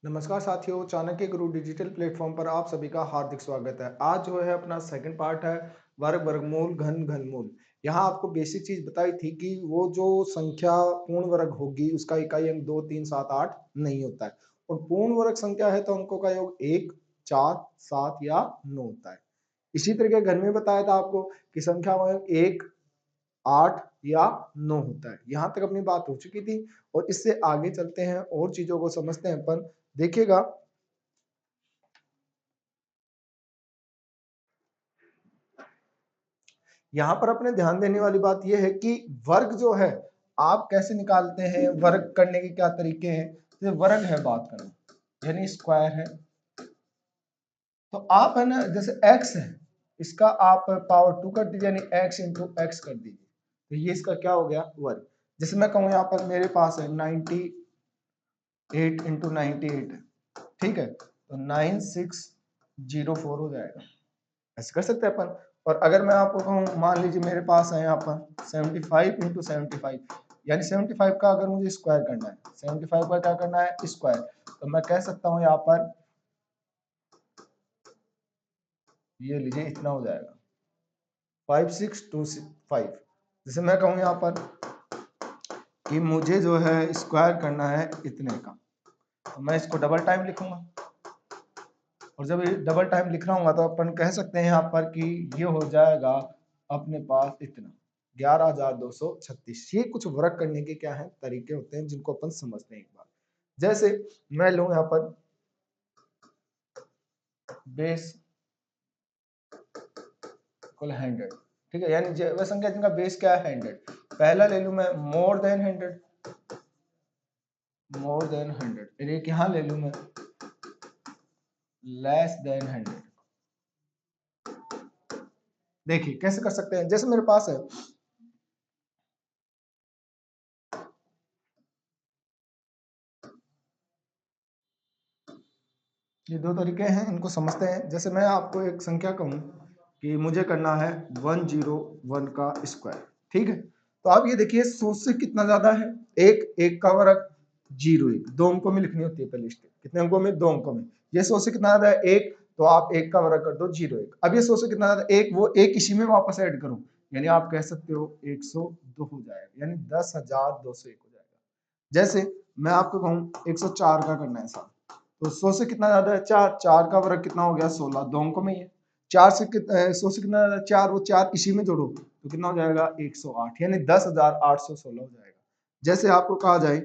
नमस्कार साथियों, चाणक्य गुरु digital platform पर आप सभी का हार्दिक स्वागत है। आज जो है अपना सेकंड पार्ट है वर्ग, वर्गमूल, घन, घनमूल। यहाँ आपको बेसिक चीज बताई थी कि वो जो संख्या पूर्ण वर्ग होगी उसका इकाई अंक 2, 3, 7, 8 नहीं होता है और पूर्ण वर्ग संख्या है तो अंकों का योग 1, 4, 7 या 9 होता है। इसी तरीके घर में बताया था आपको कि संख्या का योग 1, 8 या 9 होता है। यहाँ तक अपनी बात हो चुकी थी और इससे आगे चलते हैं और चीजों को समझते हैं अपन। देखिएगा, यहाँ पर अपने ध्यान देने वाली बात यह है कि वर्ग जो है आप कैसे निकालते हैं, वर्ग करने के क्या तरीके हैं। तो वर्ग है बात करना यानी स्क्वायर है, तो आप है ना जैसे x है इसका आप पावर 2 कर दीजिए यानी x इंटू एक्स कर दीजिए, तो ये इसका क्या हो गया वर्ग। जैसे मैं कहूँ यहाँ पर मेरे पास है 98 इंटू 98, ठीक है, तो 9604 हो जाएगा। ऐसे कर सकते हैं अपन। और अगर मैं आपको कहूँ मान लीजिए मेरे पास है यहाँ पर 75 इंटू 75 यानी 75 का अगर मुझे स्क्वायर करना है, 75 का क्या करना है स्क्वायर, तो मैं कह सकता हूँ यहाँ पर ये लीजिए इतना हो जाएगा 5625। जैसे मैं कहूँ यहाँ पर कि मुझे जो है स्क्वायर करना है इतने का, तो मैं इसको डबल टाइम लिखूंगा और जब ये डबल टाइम लिख रहा हूँ तो अपन कह सकते हैं यहाँ पर कि ये हो जाएगा अपने पास इतना 11,236। ये कुछ वर्क करने के क्या है तरीके होते हैं जिनको अपन समझते हैं एक बार। जैसे मैं लूं यहाँ पर बेस इक्वल 100, ठीक है, यानी वह संख्या जिनका बेस क्या है 100। पहला ले लूं मैं मोर देन 100, मोर देन 100। एक यहाँ ले लूं मैं लेस देन 100। देखिए कैसे कर सकते हैं, जैसे मेरे पास है ये दो तरीके हैं, इनको समझते हैं। जैसे मैं आपको एक संख्या कहूँ कि मुझे करना है 101 का स्क्वायर, ठीक है, तो आप ये देखिए 100 से कितना ज्यादा है, एक, एक का वर्ग, 01, दो अंकों में लिखनी होती है पहले स्टेप, कितने अंकों में, दो अंकों में। ये 100 से कितना ज्यादा है एक, तो आप एक का वर्ग कर दो 01। अब ये 100 से कितना ज्यादा एक, वो एक इसी में वापस ऐड करो, यानी आप कह सकते हो 102 हो जाएगा, यानी 10,201 हो जाएगा। जैसे मैं आपको कहूँ 104 का करना है साहब, तो 100 से कितना ज्यादा है चार, चार का वर्ग कितना हो गया 16, दो अंकों में ही है। चार से 100 से कितना ज्यादा है चार, वो चार इसी में जोड़ो तो कितना हो जाएगा 108, यानी 10,816 हो जाएगा। जैसे आपको कहा जाए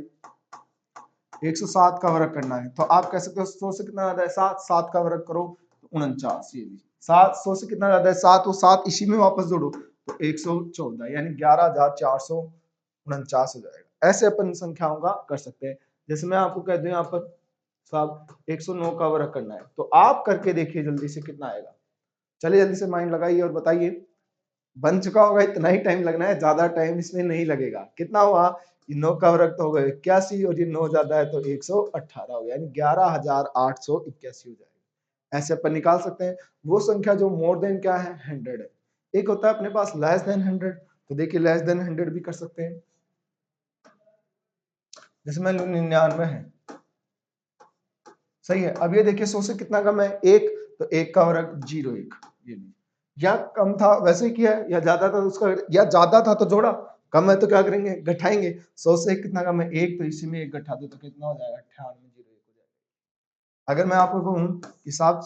107 का वर्ग करना है, तो आप कह सकते हो 100 से कितना ज्यादा है सात, सात का वर्ग करो तो 49, ये भी सात, 100 से कितना ज्यादा है सात, वो सात इसी में वापस जोड़ो तो 114, यानी 11,449 हो जाएगा। ऐसे अपन संख्याओं का कर सकते हैं। जैसे मैं आपको कह दूं यहाँ पर साहब 109 का वर्ग करना है, तो आप करके देखिए जल्दी से कितना आएगा। चलिए जल्दी से माइंड लगाइए और बताइए। बन चुका होगा, इतना ही टाइम लगना है, ज्यादा टाइम इसमें नहीं लगेगा। कितना हुआ, ये 9 का वर्ग तो हो गए 81 और ये 9 ज्यादा है तो 118 हो गया, यानी 11,881 हो जाएगा। ऐसे अपन निकाल सकते हैं। वो संख्या जो मोर देन क्या है 100 है। एक होता है अपने पास लेस देन 100, तो देखिए लेस देन 100 भी कर सकते हैं। जैसे मैं 99 है, सही है। अब ये देखिए 100 से कितना कम है एक, तो एक का वर्ग 01, ये नहीं, या कम था वैसे ही किया है, या ज्यादा था तो उसका, या ज्यादा था तो जोड़ा, कम है तो क्या करेंगे घटाएंगे। 100 से कितना कम है एक, तो इसी में एक घटा दो तो कितना हो जाएगा 98, 01 हो जाएगा। अगर मैं आपको कहूँ कि साहब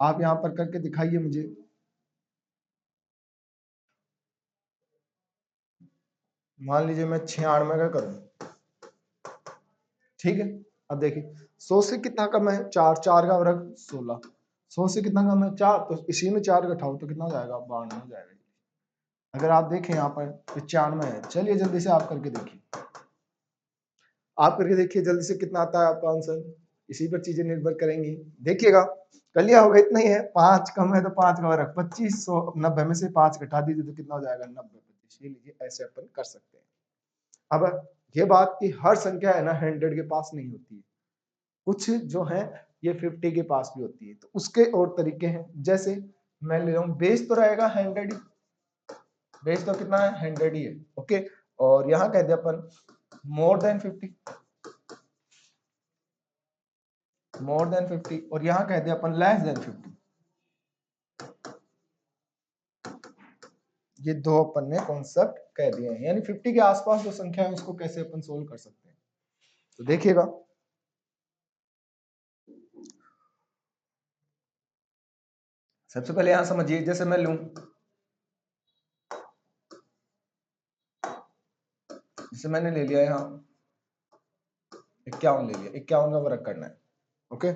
आप यहाँ पर करके दिखाइए मुझे, मान लीजिए मैं 96 का करूँ, ठीक है। अब देखिए 100 से कितना कम है चार, चार का वर्ग 16, 100 से कितना कम है चार, तो इसी में चार घटाओ तो कितना हो जाएगा 92 हो जाएगा। अगर आप देखें यहाँ पर 95 है, चलिए जल्दी से आप करके देखिए, आप करके देखिए जल्दी से कितना आता है आपका आंसर। इसी पर चीजें निर्भर करेंगी। देखिएगा कर लिया होगा, इतना ही है, पांच कम है तो पांच का वर्ग 2590 में से पांच घटा दीजिए तो कितना हो जाएगा 90, 25। ये लीजिए ऐसे अपन कर सकते हैं। अब ये बात की हर संख्या है ना 100 के पास नहीं होती है, कुछ जो है ये 50 के पास भी होती है, तो उसके और तरीके हैं। जैसे मैं ले रहा हूँ बेस तो रहेगा 100 ही, बेस तो कितना है 100 ही है, ओके। और यहाँ कह दिया अपन मोर देन 50, मोर देन 50 और यहाँ कह दिया अपन लेस देन 50। ये दो अपन ने कॉन्सेप्ट कह दिए हैं, यानी 50 के आसपास जो संख्या है उसको कैसे अपन सोल्व कर सकते हैं। तो देखिएगा, सबसे पहले यहां समझिए, जैसे मैं लूं, जैसे मैंने ले लिया यहाँ 51 ले लिया, 51 का वर्ग करना है। ओके,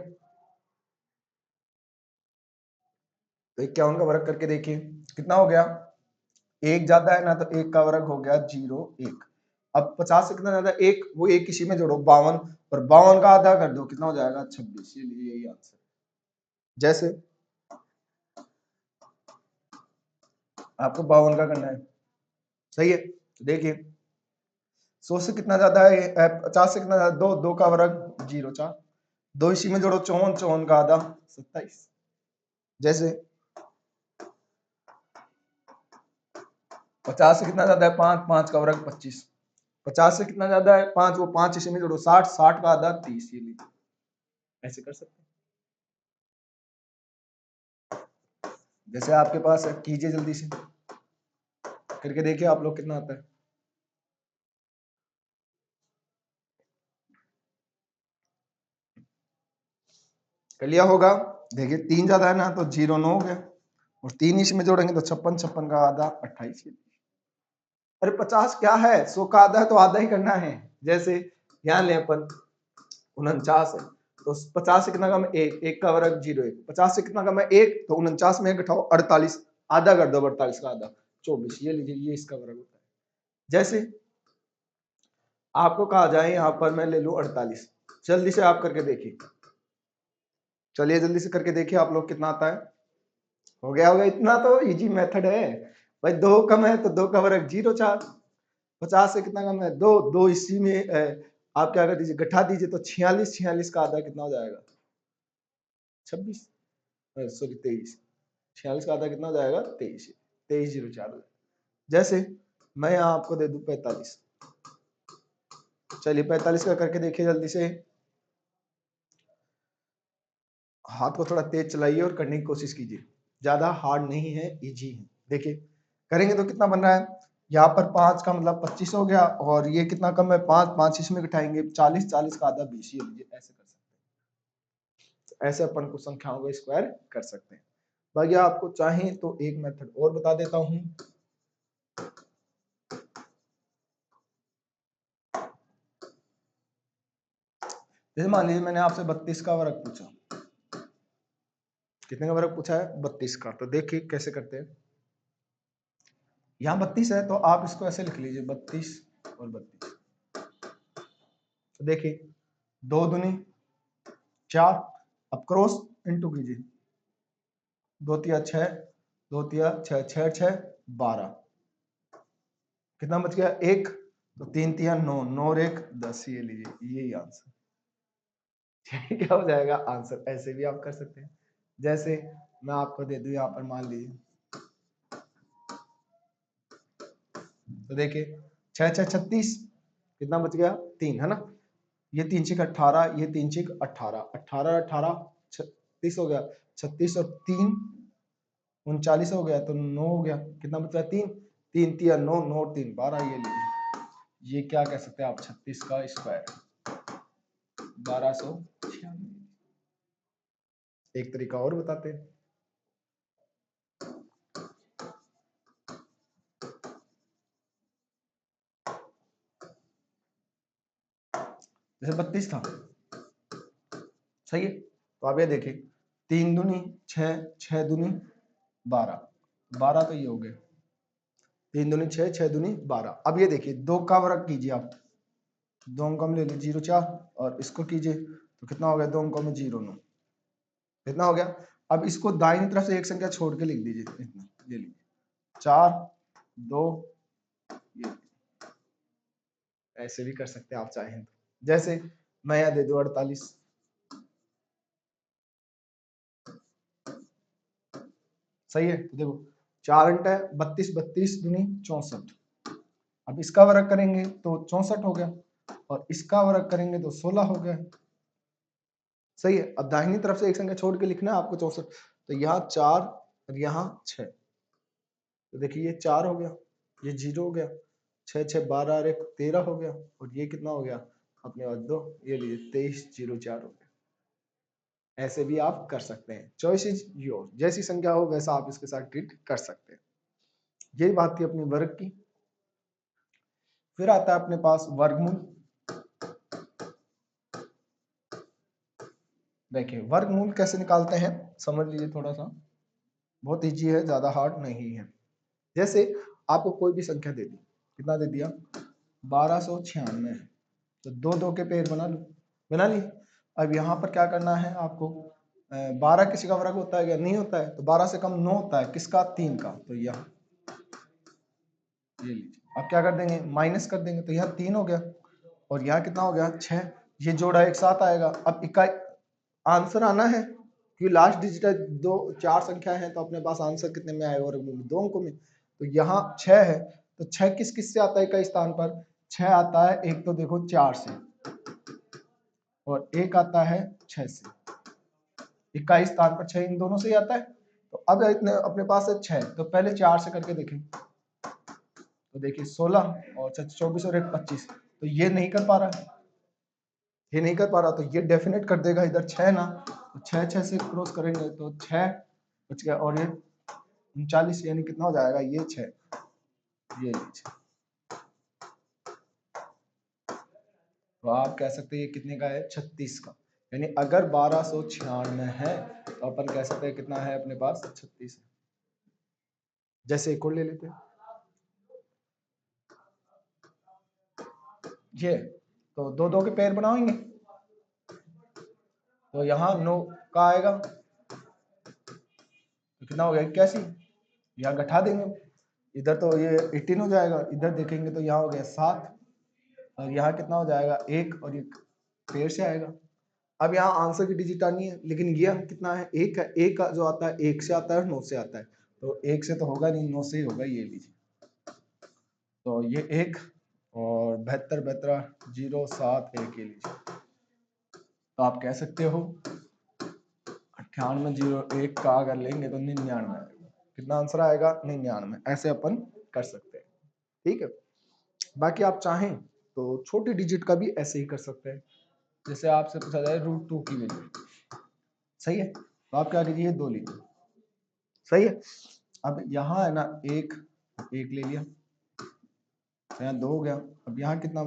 तो 51 का वर्ग करके देखिए कितना हो गया, एक ज्यादा है ना, तो एक का वर्ग हो गया 0 1। अब 50 से कितना ज्यादा, एक, वो एक इसी में जोड़ो 52, और 52 का आधा कर दो, कितना हो जाएगा 26। ये लिए यही आंसर। जैसे आपको 52 का करना है, सही है। तो देखिए 100 से कितना ज्यादा है, 50 से कितना ज्यादा, दो, दो का वर्ग 0 4, दो इसी में जोड़ो 54, 54 का आधा 27। जैसे 50 से कितना ज्यादा है, 5, 5 का वर्ग 25, 50 से कितना ज्यादा है 5, वो 5 इसी में जोड़ो 60, 60 का आधा 30। ये लीजिए, ऐसे कर सकते हैं। जैसे आपके पास है, कीजिए जल्दी से करके देखिए आप लोग कितना आता है। कर लिया होगा, देखिए 3 ज्यादा है ना, तो 0 9 हो गया, और 3 इसमें जोड़ेंगे तो 56, 56 का आधा 28। अरे 50 क्या है, 100 का आधा है तो आधा ही करना है। जैसे यहाँ ले अपन 49 है, तो 50 से कितना कम है, एक, एक का वर्ग 0 1, 50 से कितना कम है, एक, तो 49 में एक घटाओ 48, आधा कर दो 48 का आधा 24। ये लीजिए, ये इसका वर्ग होता है। जैसे आपको कहा जाए यहाँ पर मैं ले लूं 48, जल्दी से आप करके देखिए, चलिए जल्दी से करके देखिए आप लोग कितना आता है। हो गया होगा, इतना तो इजी मेथड है भाई। दो कम है तो दो का वर्ग 0 4, 50 से कितना कम है, दो, दो इसी में आप क्या कर दीजिए, घटा दीजिए, तो 46, 46 का आधा कितना हो जाएगा 26, सॉरी 23, 46 का आधा कितना हो जाएगा 23, 23 0 4। जैसे मैं यहाँ आपको दे दूं 45, चलिए 45 का करके देखिए जल्दी से, हाथ को थोड़ा तेज चलाइए और करने की कोशिश कीजिए, ज्यादा हार्ड नहीं है, इजी है। देखिए करेंगे तो कितना बन रहा है, यहाँ पर 5 का मतलब 25 हो गया, और ये कितना कम है 5, 5 इसमें घटाएंगे 40, 40 का आधा 20। ये लीजिए, ऐसे कर सकते हैं। तो ऐसे अपन को संख्याओं को स्क्वायर कर सकते हैं। बाकी आपको चाहें तो एक मेथड और बता देता हूं। जैसे मान लीजिए मैंने आपसे 32 का वर्ग पूछा, कितने का वर्ग पूछा है 32 का, तो देखिए कैसे करते हैं। यहाँ 32 है तो आप इसको ऐसे लिख लीजिए 32 और 32। तो देखिए 2 दूनी 4, अब क्रॉस इनटू कीजिए, 2 तिया 6, 2 तिया 6, 6 6 12, कितना बच गया 1, तो 3 तिया 9, 9 और 1 10। ये लीजिए, यही आंसर। क्या हो जाएगा आंसर। ऐसे भी आप कर सकते हैं। जैसे मैं आपको दे दूं यहाँ पर, मान लीजिए, तो देखिए 6 6 36, कितना बच गया 3, है ना। ये 3 6 18, ये 3 6 18, 18 18 36 हो गया, 36 और 3 39 हो गया, तो 9 हो गया, कितना बचा 3, 3 तिया 9, 9 और 3 12। ये लीजिए, ये क्या कह सकते हैं आप, 36 का स्क्वायर 1296। एक तरीका और बताते हैं। जैसे 32 था, सही है, तो आप ये देखिए 3 दूनी 6, 6 दूनी 12, 12 तो ये हो गए, 3 दूनी 6, 6 दूनी 12। अब ये देखिए 2 का वर्ग कीजिए आप, 2 अंकों में ले लीजिए 0 4, और इसको कीजिए तो कितना हो गया, 2 अंकों में 0 9, कितना हो गया। अब इसको दाहिनी तरफ से एक संख्या छोड़ के लिख दीजिए, इतना ये लीजिए 4 2, ये ऐसे भी कर सकते हैं आप चाहें तो। जैसे मैं यहाँ दे दूं 48, सही है। तो देखो 4 अंक है, 32 32 दूनी 64, अब इसका वर्ग करेंगे तो 64 हो गया, और इसका वर्ग करेंगे तो 16 हो गया, सही है। अब दाहिनी तरफ से एक संख्या छोड़ के लिखना है आपको 64, तो यहाँ 4 और यहाँ 6, तो देखिए ये 4 हो गया, ये 0 हो गया, 6 6 12 और 1 13 हो गया, और ये कितना हो गया अपने पास 2, ये लीजिए 2304 हो गया। ऐसे भी आप कर सकते हैं, चॉइस इज योर, जैसी संख्या हो वैसा आप इसके साथ ट्रीट कर सकते हैं। यही बात थी अपनी वर्ग की। फिर आता है अपने पास वर्गमूल। देखिए वर्गमूल कैसे निकालते हैं समझ लीजिए, थोड़ा सा बहुत इजी है, ज्यादा हार्ड नहीं है। जैसे आपको कोई भी संख्या दे दी, कितना दे दिया 1296, तो दो दो के पेड़ बना लो, बना ली। अब यहाँ पर क्या करना है आपको, 12 किसी का वर्ग होता है क्या, नहीं होता है, तो 12 से कम 9 होता है, किसका 3 का, तो यहाँ ये लीजिए। अब क्या कर देंगे माइनस कर देंगे, तो यहाँ 3 हो गया, और यहाँ कितना हो गया 6, ये जोड़ा एक साथ आएगा। अब इकाई आंसर आना है कि लास्ट डिजिट है, 2 4 संख्या है, तो अपने पास आंसर कितने में आएगा वर्गमूल में 2 अंकों में, तो यहाँ 6 है, तो 6 किस किस से आता है इकाई स्थान पर, 6 आता है एक तो देखो 4 से, और एक आता है 6 से, इकाई स्थान पर 6 इन दोनों से ही आता है। तो अब इतने अपने पास है 6, तो पहले 4 से करके देखें, तो देखिए 16 और 24 और 1 25, तो ये नहीं कर पा रहा है, ये नहीं कर पा रहा, तो ये डेफिनेट कर देगा इधर 6 ना, तो 6 6 से क्रॉस करेंगे तो 6 बच गया, और ये 39, यानी कितना हो जाएगा ये 6, ये लीजिए। तो आप कह सकते हैं ये कितने का है 36 का, यानी अगर 1296 है तो अपन कह सकते हैं कितना है अपने पास 36 है। जैसे एक और ले लेते हैं, ये तो दो दो के पेयर बनाएंगे, तो यहाँ 9 का आएगा, तो कितना हो गया 81, यहाँ घटा देंगे, इधर तो ये 18 हो जाएगा, इधर देखेंगे तो यहाँ हो गया 7, और यहाँ कितना हो जाएगा 1, और ये पेड़ से आएगा। अब यहाँ आंसर की डिजिट आनी है, लेकिन ये अंक कितना है 1 का, 1 का जो आता है 1 से आता है और 9 से आता है, तो 1 से तो होगा नहीं, 9 से ही होगा, ये लीजिए। तो ये 1 और 72 72 0 7 1, ये लीजिए। तो आप कह सकते हो 98 0 1 का अगर लेंगे तो 99 आएगा, कितना आंसर आएगा 99, ऐसे अपन कर सकते हैं, ठीक है। बाकी आप चाहें तो छोटी डिजिट का भी ऐसे ही कर सकते हैं, जैसे आपसे पूछा जाए √2 की वैल्यू, सही है, तो आप क्या लीजिए 2 लीजिए, सही है। अब यहाँ है ना एक ले लिया, तो यहाँ 2 हो गया, अब यहाँ कितना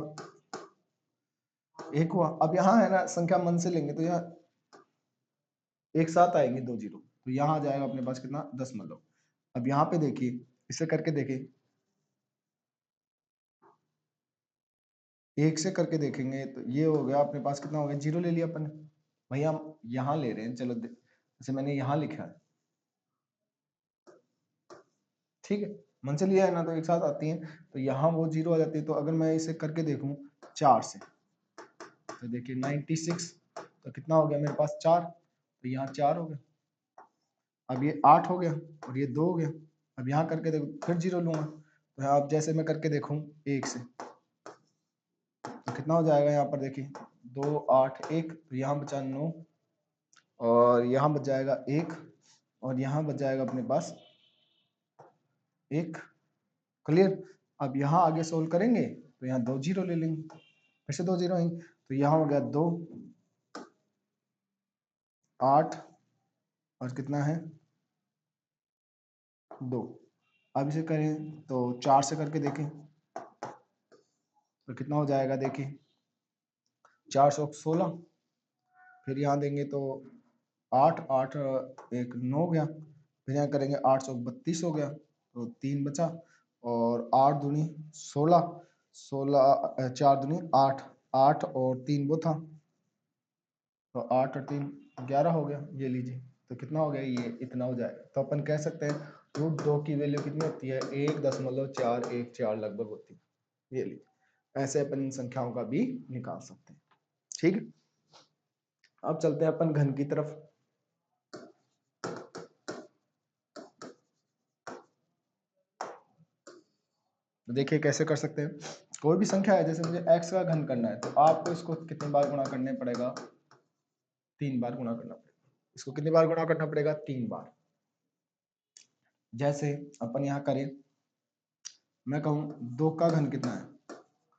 1 हुआ। अब यहाँ है ना संख्या मन से लेंगे तो यहाँ एक साथ आएंगे 2 0, तो यहाँ आ जाएगा अपने पास कितना 10। अब यहाँ पे देखिए, इसे करके देखिए, 1 से करके देखेंगे तो ये हो गया अपने पास कितना हो गया 0 ले लिया अपन, भैया हम यहाँ ले रहे हैं, चलो जैसे मैंने यहाँ लिखा है, ठीक है, मन से लिया है ना, तो एक साथ आती है, तो यहाँ वो 0 आ जाती है। तो अगर मैं इसे करके देखूं 4 से, तो देखिए 96, तो कितना हो गया मेरे पास 4, तो यहाँ 4 हो गया, अब ये 8 हो गया, और ये 2 हो गया। अब यहाँ करके देखो फिर 0 लूंगा, तो अब जैसे मैं करके देखूं 1 से, तो कितना हो जाएगा यहाँ पर देखिए 2 8 1, तो यहाँ बचा 9, और यहाँ बच जाएगा 1, और यहाँ बच जाएगा अपने पास 1, क्लियर। अब यहाँ आगे सोल्व करेंगे तो यहाँ 2 0 ले लेंगे, फिर से 2 0 आएंगे, तो यहाँ हो गया 2 8, और कितना है 2। अब इसे करें तो 4 से करके देखें, तो कितना हो जाएगा देखिए 416, फिर यहाँ देंगे तो 8 8 1 9 हो गया, फिर यहाँ करेंगे 832 हो गया, तो 3 बचा, और 8 दूनी 16, 16 4 दूनी 8, 8 और 3 वो था, तो 8 और 3 11 हो गया, ये लीजिए। तो कितना हो गया ये इतना हो जाएगा। तो अपन कह सकते हैं √2 की वैल्यू कितनी होती है 1.414 लगभग होती है, ये लीजिए। ऐसे अपन इन संख्याओं का भी निकाल सकते हैं, ठीक है। अब चलते हैं अपन घन की तरफ। तो देखिए कैसे कर सकते हैं, कोई भी संख्या है, जैसे मुझे x का घन करना है, तो आपको इसको कितनी बार गुणा करने पड़ेगा 3 बार गुणा करना पड़ेगा। इसको कितनी बार गुणा करना पड़ेगा? 3 बार। जैसे अपन यहाँ करें, मैं कहूँ 2 का घन कितना है,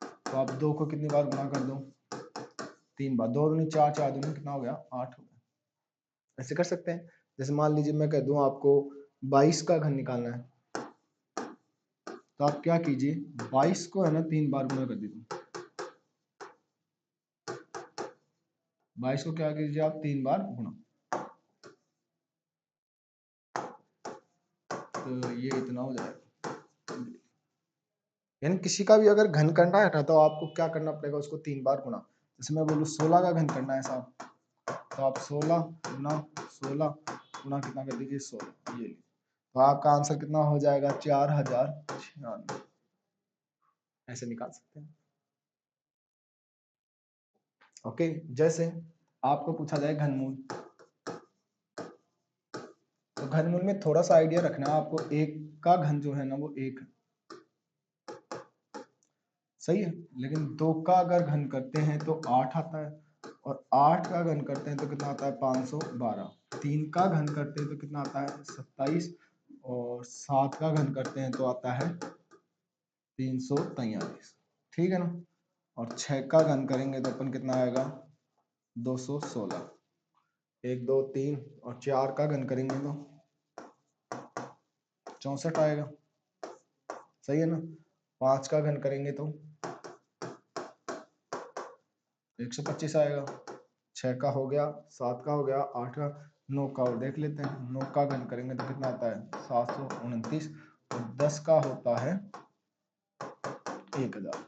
तो आप 2 को कितनी बार गुणा कर दो? 3 बार। 2 दूनी 4, 4 दूनी कितना हो गया? 8 हो गया। ऐसे कर सकते हैं। जैसे मान लीजिए मैं कह दूं आपको 22 का घन निकालना है, तो आप क्या कीजिए, 22 को है ना 3 बार गुणा कर दीजिए। 22 को क्या कीजिए आप? 3 बार गुणा, तो ये इतना हो जाएगा। यानी किसी का भी अगर घन करना है ना, तो आपको क्या करना पड़ेगा? उसको 3 बार गुणा। जैसे मैं बोलूँ 16 का घन करना है साहब, तो आप 16 गुणा 16 गुणा कितना कर दीजिए? 16। ये तो आपका आंसर कितना हो जाएगा? 4096। ऐसे निकाल सकते हैं। ओके। जैसे आपको पूछा जाए घनमूल, तो घनमूल में थोड़ा सा आइडिया रखना है आपको। 1 का घन जो है ना वो 1 है, सही है। लेकिन 2 का अगर घन करते हैं तो 8 आता है, और 8 का घन करते हैं तो कितना आता है? 512। 3 का घन करते हैं तो कितना आता है? 27। और 7 का घन करते हैं तो आता है 343। ठीक है ना। और 6 का घन करेंगे तो अपन कितना आएगा? 216। 1 2 3 और 4 का घन करेंगे तो 64 आएगा, सही है ना। 5 का घन करेंगे तो 125 आएगा। 6 का हो गया, 7 का हो गया, 8 का, 9 का और देख लेते हैं। 9 का घन करेंगे तो कितना आता है? 729। और 10 का होता है 1000।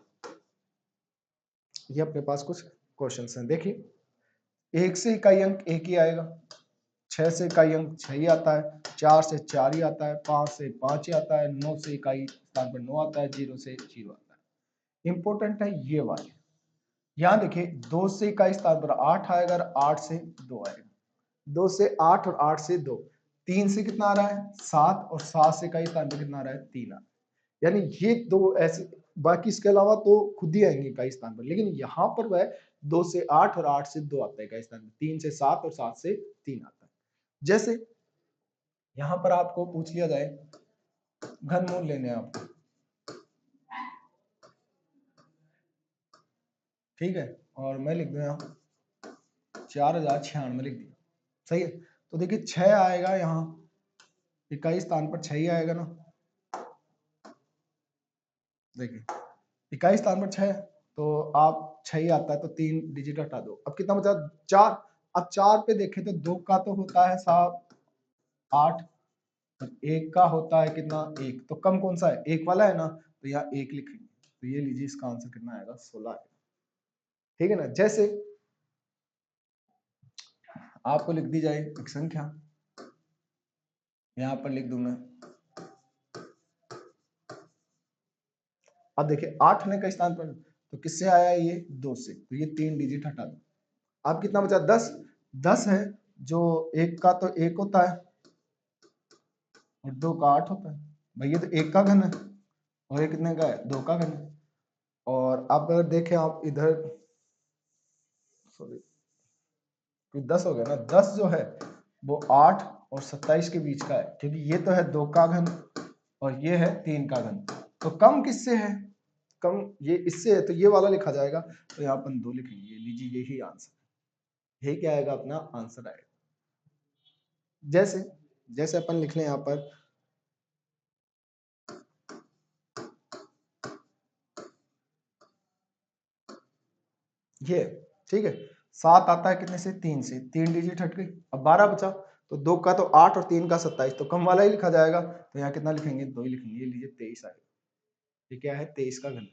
ये अपने पास कुछ क्वेश्चंस हैं, देखिए। 1 से इकाई अंक 1 ही आएगा, 6 से इकाई अंक 6 ही आता है, 4 से 4 ही आता है, 5 से 5 ही आता है, 9 से इकाई स्थान पर 9 आता है, 0 से 0 आता है। इंपॉर्टेंट है ये वाले। यहाँ देखिए 2 से इकाई स्थान पर 8 आएगा और 8 से 2 आएगा। 2 से 8 और 8 से 2। 3 से कितना आ रहा है? 7। और 7 से इकाई स्थान पर कितना आ रहा है? 3 आ रहा है। यानी ये दो ऐसे, बाकी इसके अलावा तो खुद ही आएंगे इकाई स्थान पर, लेकिन यहाँ पर वह 2 से 8 और 8 से 2 आता है इकाई स्थान पर, 3 से 7 और 7 से 3 आता है। जैसे यहाँ पर आपको पूछ लिया जाए घनमूल लेने आपको, ठीक है, और मैं लिख दूं यहाँ 4096 लिख दिया, सही है। तो देखिए 6 आएगा, यहाँ इकाई स्थान पर 6 ही आएगा ना। देखिए इकाई स्थान पर 6 तो आप 6 ही आता है, तो 3 डिजिट हटा दो। अब कितना बचा? 4। अब 4 पे देखें तो 2 का तो होता है साहब 8, और 1 का होता है कितना? 1। तो कम कौन सा है? 1 वाला है ना, तो यहाँ 1 लिखेंगे। तो ये लीजिए इसका आंसर कितना आएगा? 16 आएगा, ठीक है ना। जैसे आपको लिख दी जाए एक संख्या, यहाँ पर लिख दूं मैं। अब देखिए 8 होने का स्थान पर तो किससे आया? ये 2 से, तो ये 3 डिजिट हटा दो। अब कितना बचा? 10। 10 है, जो 1 का तो 1 होता है और 2 का 8 होता है। भैया तो 1 का घन है, और ये कितने का है? 2 का घन है। और अब अगर देखें आप इधर, सॉरी, 10 हो गया ना। 10 जो है वो 8 और 27 के बीच का है, क्योंकि ये तो है 2 का घन और ये है 3 का घन। तो कम किससे है? कम ये इससे है, तो ये वाला लिखा जाएगा। तो यहाँ अपन 2 लिखेंगे। ये लीजिए यही आंसर, यही क्या आएगा? अपना आंसर आएगा। जैसे जैसे अपन लिख लें यहाँ पर, ये ठीक है। 7 आता है कितने से? 3 से, 3 डिजिट हट गई। अब 12 बचा, तो 2 का तो 8 और 3 का 27, तो कम वाला ही लिखा जाएगा। तो यहाँ कितना लिखेंगे? 2 ही लिखेंगे। ये लीजिए 23 आएगा। ये क्या है? 23 का घन।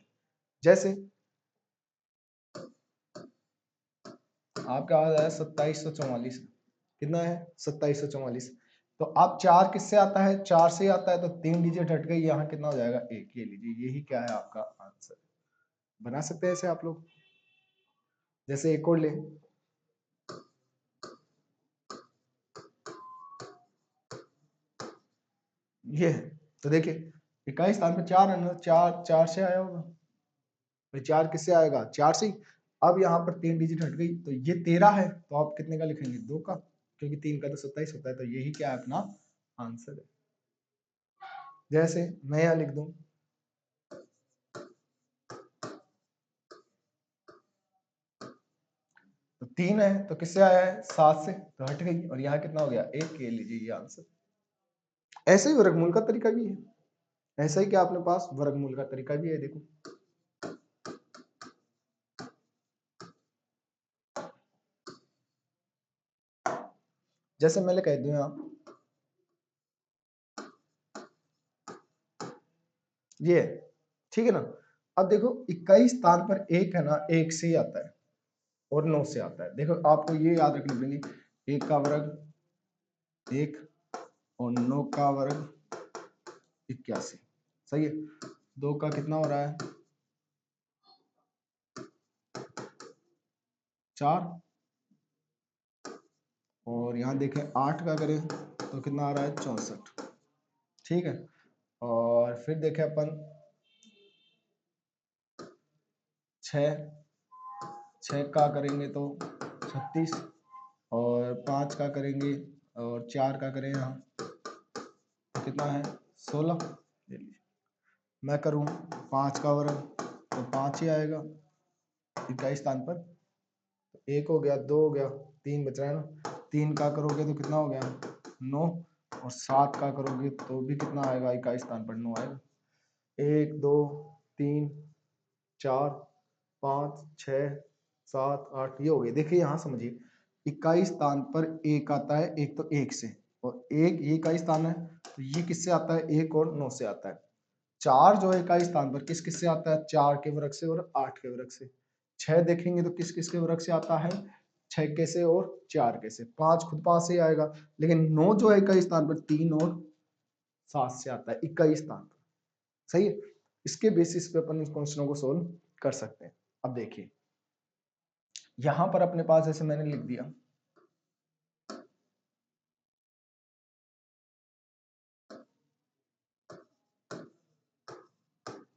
जैसे आपका आ जाए 2744, कितना है? 2744। तो आप 4 किससे आता है? 4 से आता है, तो 3 डिजिट हट गई। यहाँ कितना हो जाएगा? 1। ये लीजिए यही क्या है? आपका आंसर। बना सकते हैं ऐसे आप लोग। जैसे एक और ले, ये है, तो देखिए इकाई स्थान पे 4 है ना, 4 4 से आया होगा। 4 किससे आएगा? 4 से। अब यहाँ पर 3 डिजिट हट गई, तो ये 13 है, तो आप कितने का लिखेंगे? 2 का, क्योंकि 3 का तो 27 होता है, तो यही क्या है अपना आंसर है। जैसे मैं यहाँ लिख दूं तो 3 है, तो किससे आया है? 7 से, तो हट गई, और यहाँ कितना हो गया? 1 के लीजिए ये आंसर। ऐसे ही वर्गमूल का तरीका भी है, ऐसा ही क्या अपने पास वर्गमूल का तरीका भी है। देखो जैसे मैंने कह दूं यहाँ ये, ठीक है ना। अब देखो 21 स्थान पर 1 है ना, 1 से ही आता है और 9 से आता है। देखो आपको ये याद रखना पड़ेगी, 1 का वर्ग 1 और 9 का वर्ग 81, सही है। 2 का कितना हो रहा है? 4, और यहाँ देखें 8 का करें तो कितना आ रहा है? 64, ठीक है। और फिर देखें अपन 6 का करेंगे तो 36, और 5 का करेंगे और 4 का करें यहाँ तो कितना है? 16। मैं करूँ 5 का वर्ग तो 5 ही आएगा 21 स्थान पर, तो 1 हो गया, 2 हो गया, 3 बच रहा है ना। 3 का करोगे तो कितना हो गया? 9, और 7 का करोगे तो भी कितना आएगा? 21 स्थान पर 9 आएगा। 1 2 3 4 5 6 7 8 ये हो गए। देखिए यहाँ समझिए 21 स्थान पर 1 आता है, एक तो 1 से, और एक ये 21 स्थान है तो ये किससे आता है? 1 और 9 से आता है। 4 जो है 21 स्थान पर किस किस से आता है? 4 के वर्ग से और 8 के वर्ग से। 6 देखेंगे तो किस किस के वर्ग से आता है? 6 के से और 4 के से। 5 खुद 5 से ही आएगा, लेकिन 9 जो है 21 स्थान पर 3 और 7 से आता है 21 स्थान पर, सही है। इसके बेसिस पे अपन इस क्वेश्चनों को सोल्व कर सकते हैं। अब देखिए यहां पर अपने पास जैसे मैंने लिख दिया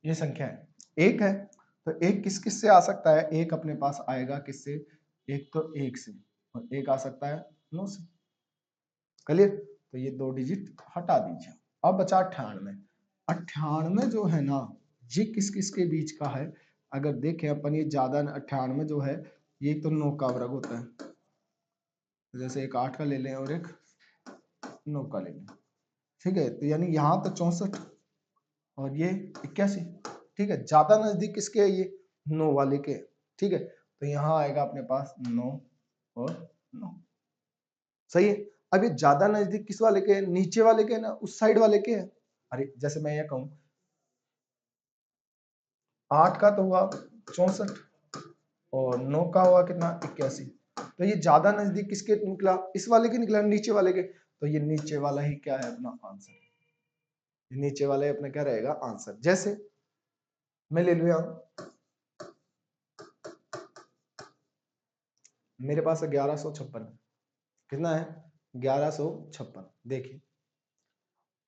ये संख्या है, एक है, तो एक किस किस से आ सकता है? एक अपने पास आएगा किससे? एक तो 1 से, और एक आ सकता है 9 से। क्लियर? तो ये 2 डिजिट हटा दीजिए। अब बचा 98। 98 जो है ना, ये किस किस के बीच का है? अगर देखें अपन, ये ज्यादा 98 जो है ये तो 9 का वर्ग होता है, जैसे एक 8 का ले लें और एक 9 का ले लें, ठीक है। तो यानी यहाँ तो 64 और ये 81, ठीक है। ज्यादा नजदीक किसके है? ये 9 वाले के, ठीक है। तो यहाँ आएगा अपने पास 9 और 9, सही है। अब ये ज्यादा नजदीक किस वाले के है? नीचे वाले के है ना, उस साइड वाले के है। अरे जैसे मैं ये कहूँ 8 का तो हुआ 64 और 9 का हुआ कितना? 81, तो ये ज्यादा नजदीक किसके निकला? इस वाले के निकला, नीचे वाले के। तो ये नीचे वाला ही क्या है? अपना आंसर। नीचे वाला ही अपना क्या रहेगा? आंसर। जैसे मैं ले लू यहाँ, मेरे पास 1156, कितना है? 1156। देखिए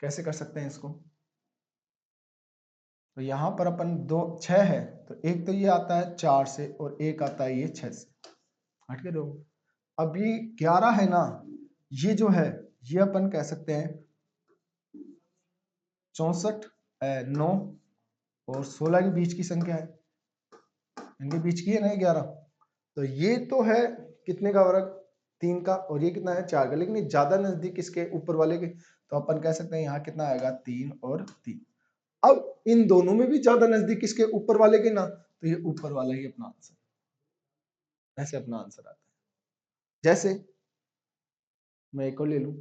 कैसे कर सकते हैं इसको। तो यहाँ पर अपन 2 6 है, तो एक तो ये आता है 4 से और एक आता है ये 6 से, हट के दो। अब ये 11 है ना, ये जो है ये अपन कह सकते हैं 64 9 और 16 के बीच की संख्या है, इनके बीच की है ना 11। तो ये तो है कितने का वर्ग? 3 का, और ये कितना है? 4 का, लेकिन ये ज्यादा नजदीक किसके? ऊपर वाले के। तो अपन कह सकते हैं यहाँ कितना आएगा? 3 और 3। अब इन दोनों में भी ज्यादा नजदीक किसके? ऊपर वाले के ना, तो ये ऊपर वाला ही अपना आंसर, ऐसे अपना आंसर आता है। जैसे मैं एक और ले लूं,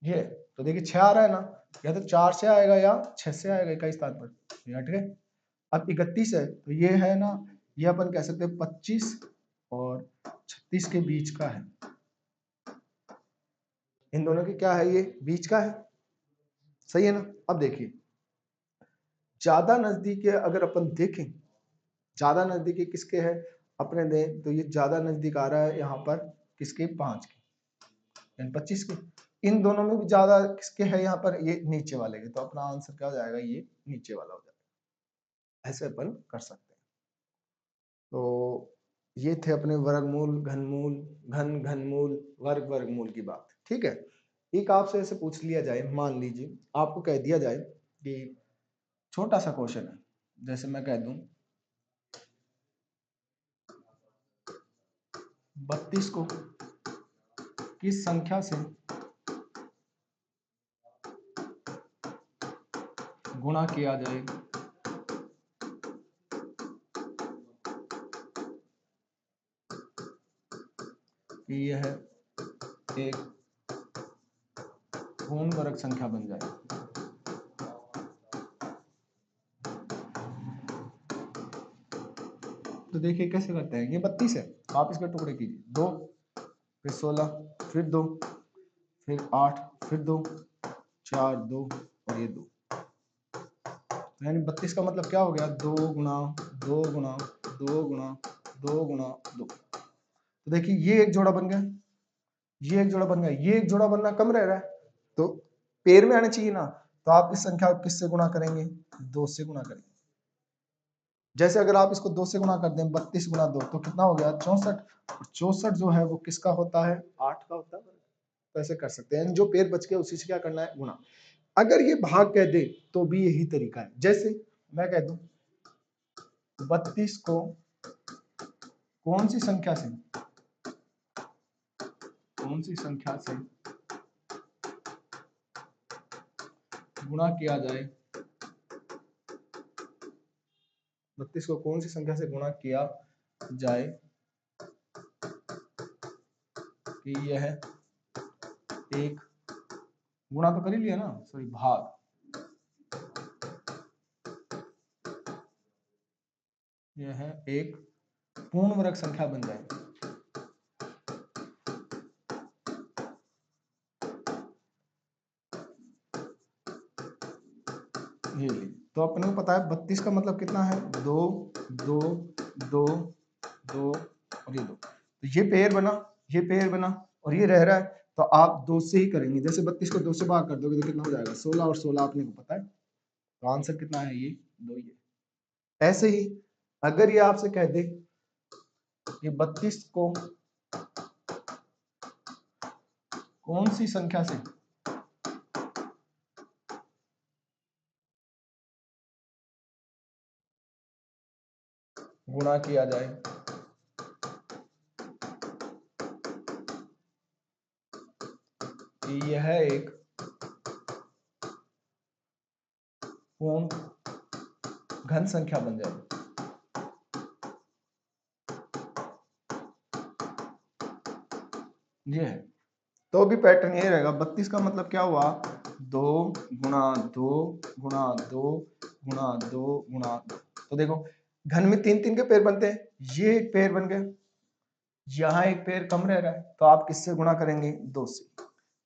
ये तो देखिए 6 आ रहा है ना, या तो 4 से आएगा या 6 से आएगा 21 स्थान पर, ये हट गए। अब 31 है, तो ये है ना, ये अपन कह सकते हैं 25 और 36 के बीच का है। इन दोनों के क्या है? ये बीच का है, सही है ना। अब देखिए ज्यादा नजदीक है, अगर अपन देखें ज्यादा नजदीकी किसके है अपने दें, तो ये ज्यादा नजदीक आ रहा है यहाँ पर किसके? 5 के, यानी 25 के। इन दोनों में भी ज्यादा किसके है यहाँ पर? ये नीचे वाले के। तो अपना आंसर क्या हो जाएगा? ये नीचे वाला हो जाएगा। ऐसे अपन कर सकते हैं। तो ये थे अपने वर्गमूल, घनमूल, घनमूल, वर्गमूल की बात। ठीक है, एक आपसे ऐसे पूछ लिया जाए, मान लीजिए आपको कह दिया जाए कि छोटा सा क्वेश्चन है, जैसे मैं कह दूं 32 को किस संख्या से गुणा किया जाए कि यह एक पूर्ण वर्ग संख्या बन जाए। तो देखिए कैसे करते हैं, ये 32 है, आप इसके टुकड़े कीजिए, 2 फिर 16 फिर 2 फिर 8 फिर 2 4 2 और ये 2, यानी 32 का मतलब क्या हो गया, 2 गुणा 2 गुणा 2 गुणा 2 गुणा 2। तो देखिए ये एक जोड़ा बन गया, ये एक जोड़ा बन गया, ये एक जोड़ा बनना कम रह रहा है, तो पेड़ में आना चाहिए ना। तो आप इस संख्या को किससे गुणा करेंगे, 2 से गुणा करेंगे। जैसे अगर आप इसको 2 से गुणा कर दें, 32 गुणा 2 तो कितना हो गया, 64। 64 जो है वो किसका होता है, 8 का होता है। तो ऐसे कर सकते हैं, जो पेड़ बच गया उसी से क्या करना है, गुणा। अगर ये भाग कह दे तो भी यही तरीका है। जैसे मैं कह दूं 32 को कौन सी संख्या से गुणा किया जाए, 32 को कौन सी संख्या से गुणा किया जाए कि यह एक, गुणा तो कर ही लिया ना, सॉरी भाग, यह एक पूर्ण वर्ग संख्या बन जाए। ये तो अपने को पता है 32 का मतलब कितना है, 2 2 2 2 और ये 2। तो ये पेयर बना, ये पेयर बना और ये रह रहा है, तो आप 2 से ही करेंगे। जैसे 32 को 2 से भाग कर दोगे तो कितना हो जाएगा, 16 और 16 आपने को पता है, तो आंसर कितना है, ये 2 ही है। ऐसे ही अगर ये आपसे कह दे कि 32 को कौन सी संख्या से गुणा किया जाए कि यह एक पूर्ण घन संख्या बन जाए। ये है, तो भी पैटर्न ये रहेगा। 32 का मतलब क्या हुआ, 2 गुणा 2 गुणा 2 गुणा 2 गुणा 2। तो देखो घन में 3 3 के पेड़ बनते हैं, ये एक पेड़ बन गया, यहाँ एक पेड़ कम रह रहा है, तो आप किससे गुणा करेंगे, 2 से।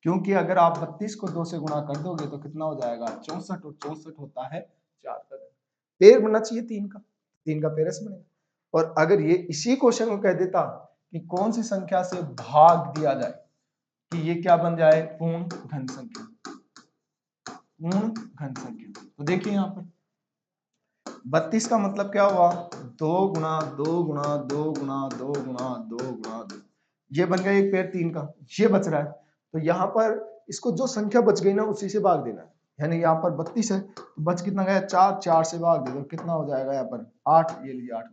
क्योंकि अगर आप 32 को 2 से गुणा कर दोगे तो कितना हो जाएगा, 64, और 64 होता है 4 का घन। पेड़ बनना चाहिए 3 का, 3 का पेड़ ऐसे बनेगा। और अगर ये इसी क्वेश्चन को कह देता कि कौन सी संख्या से भाग दिया जाए कि ये क्या बन जाए, पूर्ण घन संख्या, पूर्ण घन संख्या। तो देखिए यहाँ पर 32 का मतलब क्या हुआ, 2 गुणा 2 गुणा 2 गुणा 2 गुणा 2 गुणा 2, ये बन गया एक पेड़ 3 का, ये बच रहा है। तो यहाँ पर इसको जो संख्या बच गई ना उसी से भाग देना है, यानी यहाँ पर 32 है तो बच कितना गया, 4, 4 से भाग दे दो, कितना हो जाएगा यहाँ पर 8, ये लीजिए 8।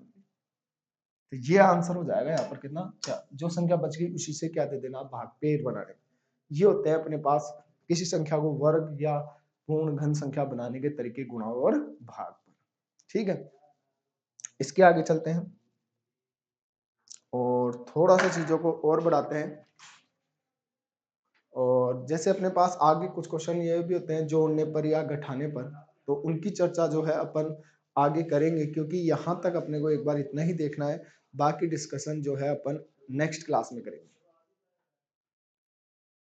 तो ये आंसर हो जाएगा यहाँ पर कितना, 4। जो संख्या बच गई उसी से क्या दे देना, भाग, पेड़ बनाने। ये होते हैं अपने पास किसी संख्या को वर्ग या पूर्ण घन संख्या बनाने के तरीके, गुणा और भाग पर। ठीक है, इसके आगे चलते हैं और थोड़ा सा चीजों को और बढ़ाते हैं। और जैसे अपने पास आगे कुछ क्वेश्चन ये भी होते हैं जोड़ने पर या घटाने पर, तो उनकी चर्चा जो है अपन आगे करेंगे, क्योंकि यहाँ तक अपने को एक बार इतना ही देखना है, बाकी डिस्कशन जो है अपन नेक्स्ट क्लास में करेंगे।